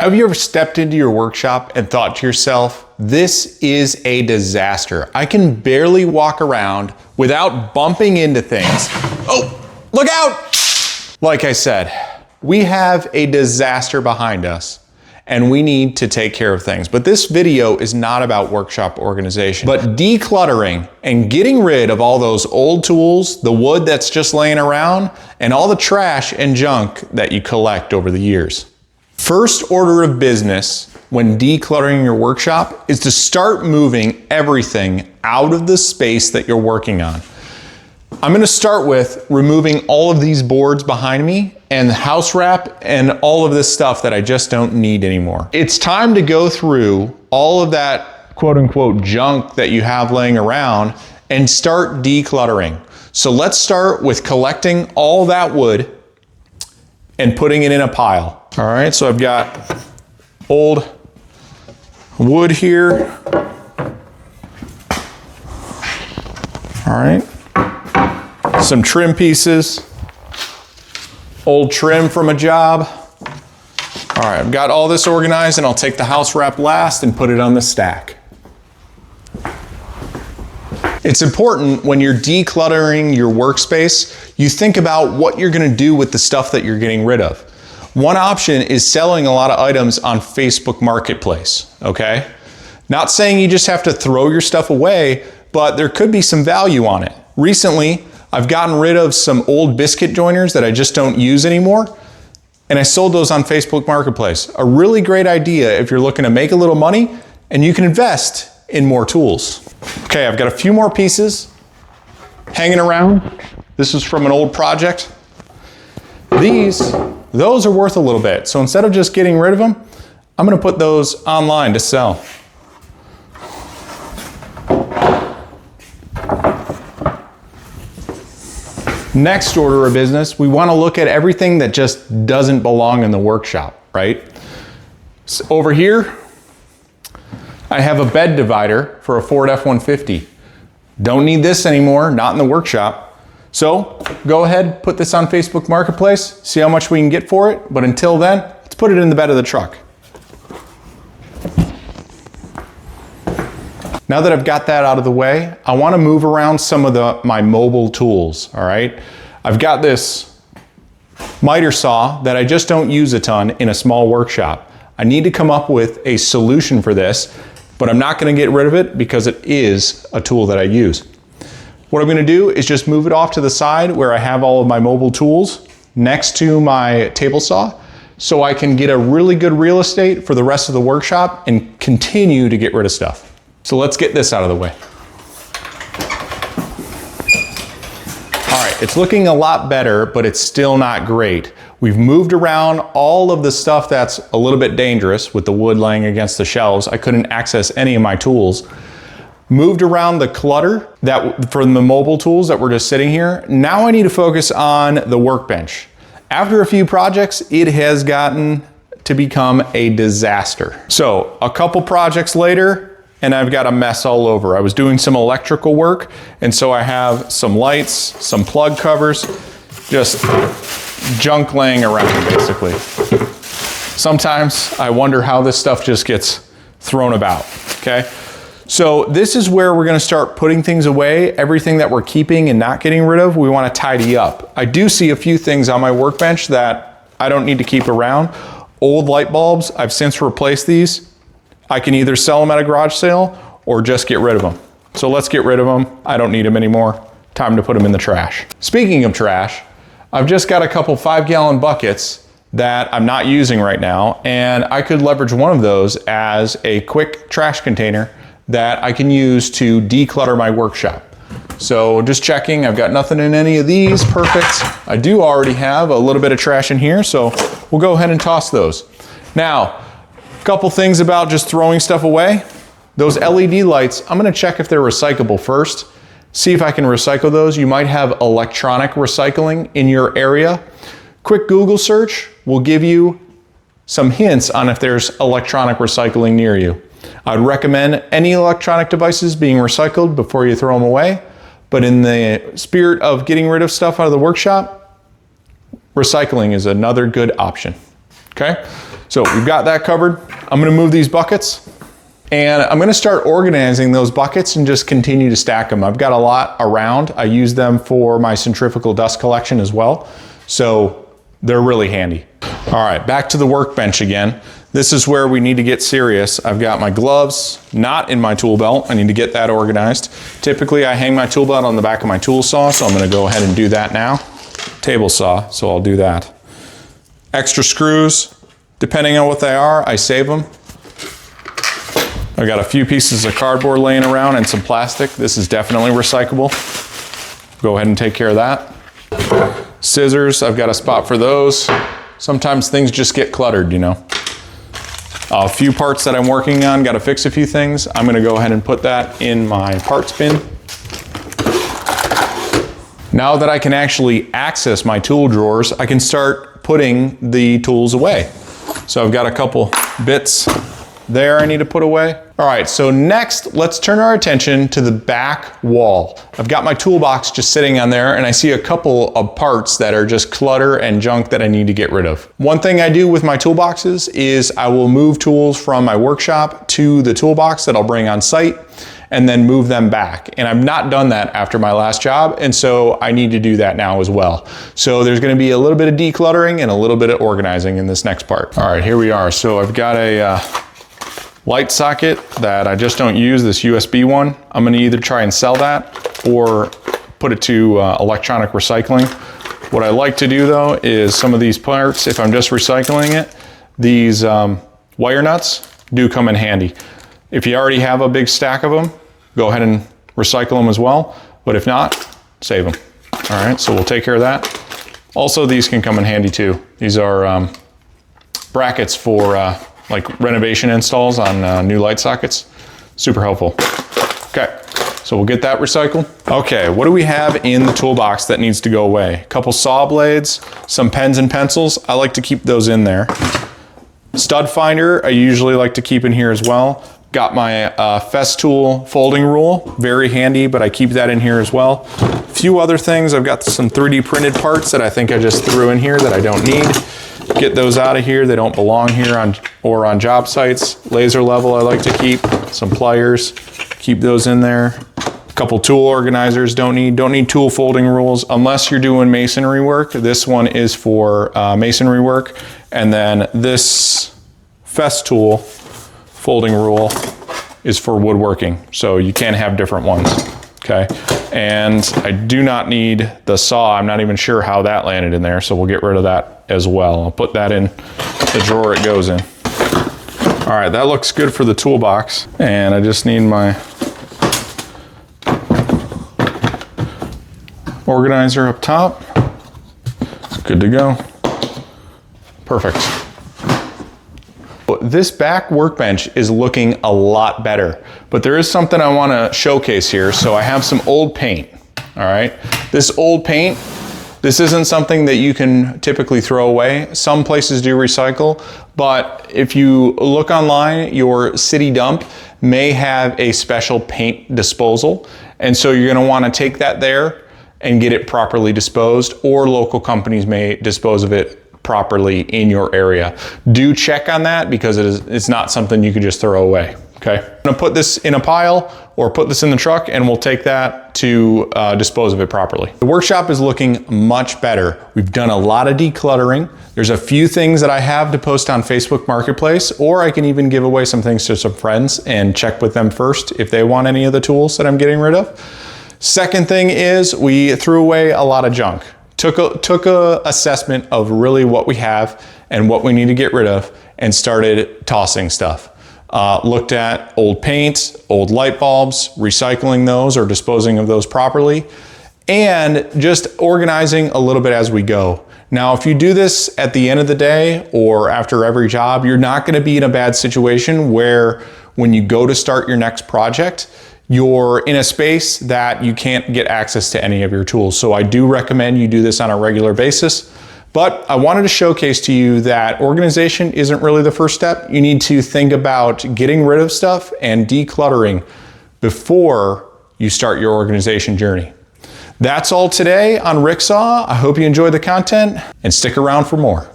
Have you ever stepped into your workshop and thought to yourself, this is a disaster. I can barely walk around without bumping into things. Oh, look out! Like I said, we have a disaster behind us and we need to take care of things. But this video is not about workshop organization, but decluttering and getting rid of all those old tools, the wood that's just laying around, and all the trash and junk that you collect over the years. First order of business when decluttering your workshop is to start moving everything out of the space that you're working on. I'm going to start with removing all of these boards behind me and the house wrap and all of this stuff that I just don't need anymore. It's time to go through all of that quote unquote junk that you have laying around and start decluttering. So let's start with collecting all that wood and putting it in a pile. All right, so I've got old wood here. All right. Some trim pieces, old trim from a job. All right, I've got all this organized and I'll take the house wrap last and put it on the stack. It's important when you're decluttering your workspace, you think about what you're gonna do with the stuff that you're getting rid of. One option is selling a lot of items on Facebook Marketplace, okay? Not saying you just have to throw your stuff away, but there could be some value on it. Recently, I've gotten rid of some old biscuit joiners that I just don't use anymore, and I sold those on Facebook Marketplace. A really great idea if you're looking to make a little money and you can invest in more tools. Okay, I've got a few more pieces hanging around. This is from an old project. Those are worth a little bit. So instead of just getting rid of them, I'm gonna put those online to sell. Next order of business, we want to look at everything that just doesn't belong in the workshop, right? So over here, I have a bed divider for a Ford F-150. Don't need this anymore, not in the workshop. So go ahead, put this on Facebook Marketplace, see how much we can get for it. But until then, let's put it in the bed of the truck. Now that I've got that out of the way, I want to move around some of my mobile tools, all right? I've got this miter saw that I just don't use a ton in a small workshop. I need to come up with a solution for this, but I'm not going to get rid of it because it is a tool that I use. What I'm going to do is just move it off to the side where I have all of my mobile tools next to my table saw, so I can get a really good real estate for the rest of the workshop and continue to get rid of stuff. So let's get this out of the way. All right, it's looking a lot better, but it's still not great. We've moved around all of the stuff that's a little bit dangerous with the wood laying against the shelves. I couldn't access any of my tools. Moved around the clutter from the mobile tools that were just sitting here. Now I need to focus on the workbench. After a few projects, it has gotten to become a disaster. So a couple projects later, and I've got a mess all over. I was doing some electrical work, and so I have some lights, some plug covers, just junk laying around basically. Sometimes I wonder how this stuff just gets thrown about, okay? So this is where we're gonna start putting things away. Everything that we're keeping and not getting rid of, we wanna tidy up. I do see a few things on my workbench that I don't need to keep around. Old light bulbs, I've since replaced these. I can either sell them at a garage sale or just get rid of them. So let's get rid of them. I don't need them anymore. Time to put them in the trash. Speaking of trash, I've just got a couple 5-gallon buckets that I'm not using right now, and I could leverage one of those as a quick trash container that I can use to declutter my workshop. So just checking, I've got nothing in any of these, perfect. I do already have a little bit of trash in here, so we'll go ahead and toss those. Now, a couple things about just throwing stuff away. Those LED lights, I'm gonna check if they're recyclable first. See if I can recycle those. You might have electronic recycling in your area. Quick Google search will give you some hints on if there's electronic recycling near you. I'd recommend any electronic devices being recycled before you throw them away, but in the spirit of getting rid of stuff out of the workshop, recycling is another good option, okay? So we've got that covered. I'm gonna move these buckets and I'm gonna start organizing those buckets and just continue to stack them. I've got a lot around. I use them for my centrifugal dust collection as well. So they're really handy. All right, back to the workbench again. This is where we need to get serious. I've got my gloves not in my tool belt. I need to get that organized. Typically I hang my tool belt on the back of my tool saw, so I'm gonna go ahead and do that now. Table saw, so I'll do that. Extra screws, depending on what they are, I save them. I got a few pieces of cardboard laying around and some plastic. This is definitely recyclable. Go ahead and take care of that. Scissors, I've got a spot for those. Sometimes things just get cluttered, you know. A few parts that I'm working on, got to fix a few things. I'm going to go ahead and put that in my parts bin. Now that I can actually access my tool drawers, I can start putting the tools away. So I've got a couple bits there I need to put away. All right, so next, let's turn our attention to the back wall. I've got my toolbox just sitting on there and I see a couple of parts that are just clutter and junk that I need to get rid of. One thing I do with my toolboxes is I will move tools from my workshop to the toolbox that I'll bring on site and then move them back. And I've not done that after my last job, and so I need to do that now as well. So there's gonna be a little bit of decluttering and a little bit of organizing in this next part. All right, here we are. So I've got a light socket that I just don't use, this USB one. I'm gonna either try and sell that or put it to electronic recycling. What I like to do though is some of these parts, if I'm just recycling it, these wire nuts do come in handy. If you already have a big stack of them, go ahead and recycle them as well. But if not, save them. All right, so we'll take care of that. Also, these can come in handy too. These are brackets for like renovation installs on new light sockets. Super helpful. Okay, so we'll get that recycled. Okay, what do we have in the toolbox that needs to go away? A couple saw blades, some pens and pencils. I like to keep those in there. Stud finder, I usually like to keep in here as well. Got my Festool folding rule, very handy, but I keep that in here as well. A few other things, I've got some 3D printed parts that I think I just threw in here that I don't need. Get those out of here, they don't belong here on job sites. Laser level I like to keep, some pliers, keep those in there. A couple tool organizers, don't need tool folding rules unless you're doing masonry work. This one is for masonry work, and then this Festool folding rule is for woodworking, so you can't have different ones, okay? And I do not need the saw. I'm not even sure how that landed in there, so we'll get rid of that as well. I'll put that in the drawer it goes in. All right, that looks good for the toolbox, and I just need my organizer up top. Good to go. Perfect. This back workbench is looking a lot better, but there is something I want to showcase here. So I have some old paint. All right, this old paint, this isn't something that you can typically throw away. Some places do recycle, but if you look online, your city dump may have a special paint disposal, and so you're going to want to take that there and get it properly disposed, or local companies may dispose of it properly in your area. Do check on that because it's not something you can just throw away, okay? I'm gonna put this in a pile or put this in the truck and we'll take that to dispose of it properly. The workshop is looking much better. We've done a lot of decluttering. There's a few things that I have to post on Facebook Marketplace, or I can even give away some things to some friends and check with them first if they want any of the tools that I'm getting rid of. Second thing is we threw away a lot of junk. Took a assessment of really what we have and what we need to get rid of and started tossing stuff. Looked at old paint, old light bulbs, recycling those or disposing of those properly, and just organizing a little bit as we go. Now, if you do this at the end of the day or after every job, you're not going to be in a bad situation where when you go to start your next project, you're in a space that you can't get access to any of your tools. So I do recommend you do this on a regular basis. But I wanted to showcase to you that organization isn't really the first step. You need to think about getting rid of stuff and decluttering before you start your organization journey. That's all today on Ricksaw. I hope you enjoyed the content and stick around for more.